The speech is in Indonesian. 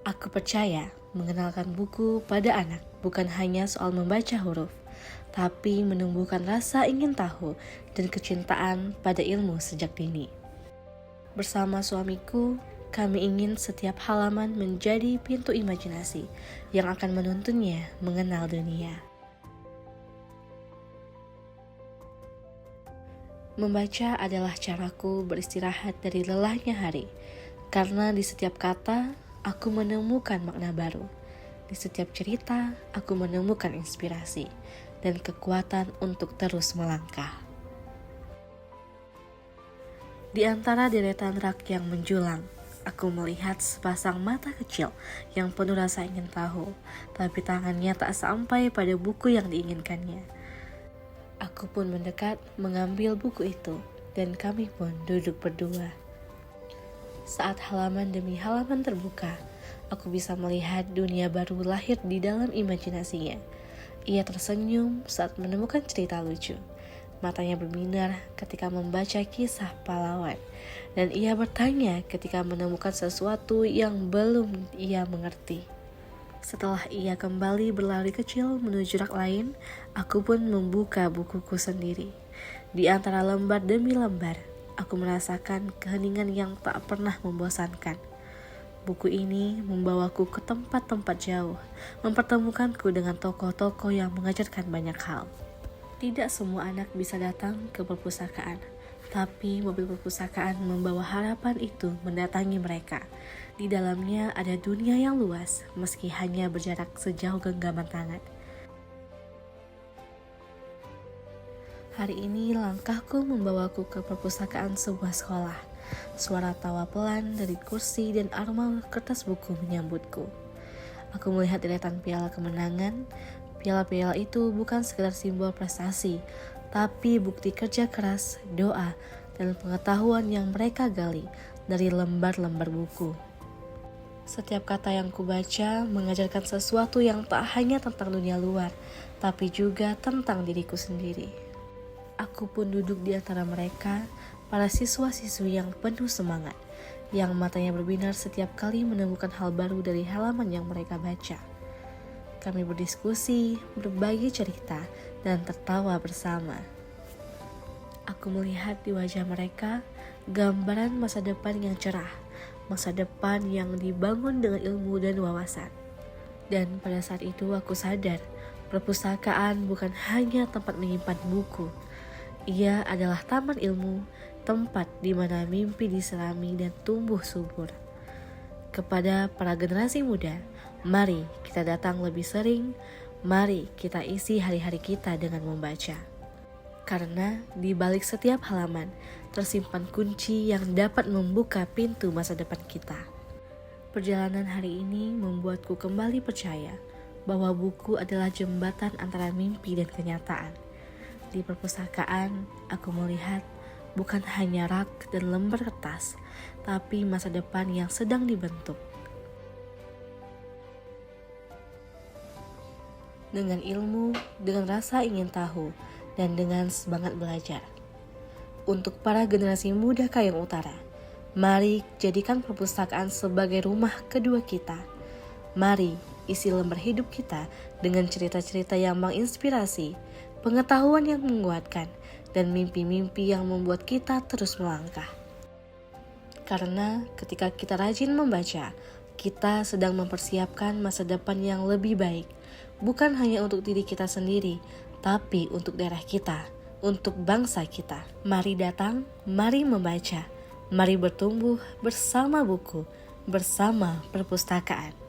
Aku percaya mengenalkan buku pada anak bukan hanya soal membaca huruf, tapi menumbuhkan rasa ingin tahu dan kecintaan pada ilmu sejak dini. Bersama suamiku, kami ingin setiap halaman menjadi pintu imajinasi yang akan menuntunnya mengenal dunia. Membaca adalah caraku beristirahat dari lelahnya hari, karena di setiap kata aku menemukan makna baru. Di setiap cerita aku menemukan inspirasi dan kekuatan untuk terus melangkah. Di antara deretan rak yang menjulang, aku melihat sepasang mata kecil yang penuh rasa ingin tahu, tapi tangannya tak sampai pada buku yang diinginkannya. Aku pun mendekat mengambil buku itu, dan kami pun duduk berdua. Saat halaman demi halaman terbuka, aku bisa melihat dunia baru lahir di dalam imajinasinya. Ia tersenyum saat menemukan cerita lucu. Matanya berbinar ketika membaca kisah pahlawan, dan ia bertanya ketika menemukan sesuatu yang belum ia mengerti. Setelah ia kembali berlari kecil menuju rak lain, aku pun membuka bukuku sendiri. Di antara lembar demi lembar, aku merasakan keheningan yang tak pernah membosankan. Buku ini membawaku ke tempat-tempat jauh, mempertemukanku dengan tokoh-tokoh yang mengajarkan banyak hal. Tidak semua anak bisa datang ke perpustakaan, tapi mobil perpustakaan membawa harapan itu mendatangi mereka. Di dalamnya ada dunia yang luas, meski hanya berjarak sejauh genggaman tangan. Hari ini langkahku membawaku ke perpustakaan sebuah sekolah. Suara tawa pelan dari kursi dan aroma kertas buku menyambutku. Aku melihat deretan piala kemenangan. Piala-piala itu bukan sekedar simbol prestasi, tapi bukti kerja keras, doa, dan pengetahuan yang mereka gali dari lembar-lembar buku. Setiap kata yang kubaca mengajarkan sesuatu yang tak hanya tentang dunia luar, tapi juga tentang diriku sendiri. Aku pun duduk di antara mereka, para siswa-siswi yang penuh semangat, yang matanya berbinar setiap kali menemukan hal baru dari halaman yang mereka baca. Kami berdiskusi, berbagi cerita, dan tertawa bersama. Aku melihat di wajah mereka gambaran masa depan yang cerah, masa depan yang dibangun dengan ilmu dan wawasan. Dan pada saat itu aku sadar, perpustakaan bukan hanya tempat menyimpan buku. Ia adalah taman ilmu, tempat di mana mimpi diselami dan tumbuh subur. Kepada para generasi muda, mari kita datang lebih sering, mari kita isi hari-hari kita dengan membaca. Karena di balik setiap halaman tersimpan kunci yang dapat membuka pintu masa depan kita. Perjalanan hari ini membuatku kembali percaya bahwa buku adalah jembatan antara mimpi dan kenyataan. Di perpustakaan, aku melihat bukan hanya rak dan lembar kertas, tapi masa depan yang sedang dibentuk. Dengan ilmu, dengan rasa ingin tahu, dan dengan semangat belajar. Untuk para generasi muda Kayong Utara, mari jadikan perpustakaan sebagai rumah kedua kita. Mari isi lembar hidup kita dengan cerita-cerita yang menginspirasi, pengetahuan yang menguatkan, dan mimpi-mimpi yang membuat kita terus melangkah. Karena ketika kita rajin membaca, kita sedang mempersiapkan masa depan yang lebih baik, bukan hanya untuk diri kita sendiri, tapi untuk daerah kita, untuk bangsa kita. Mari datang, mari membaca, mari bertumbuh bersama buku, bersama perpustakaan.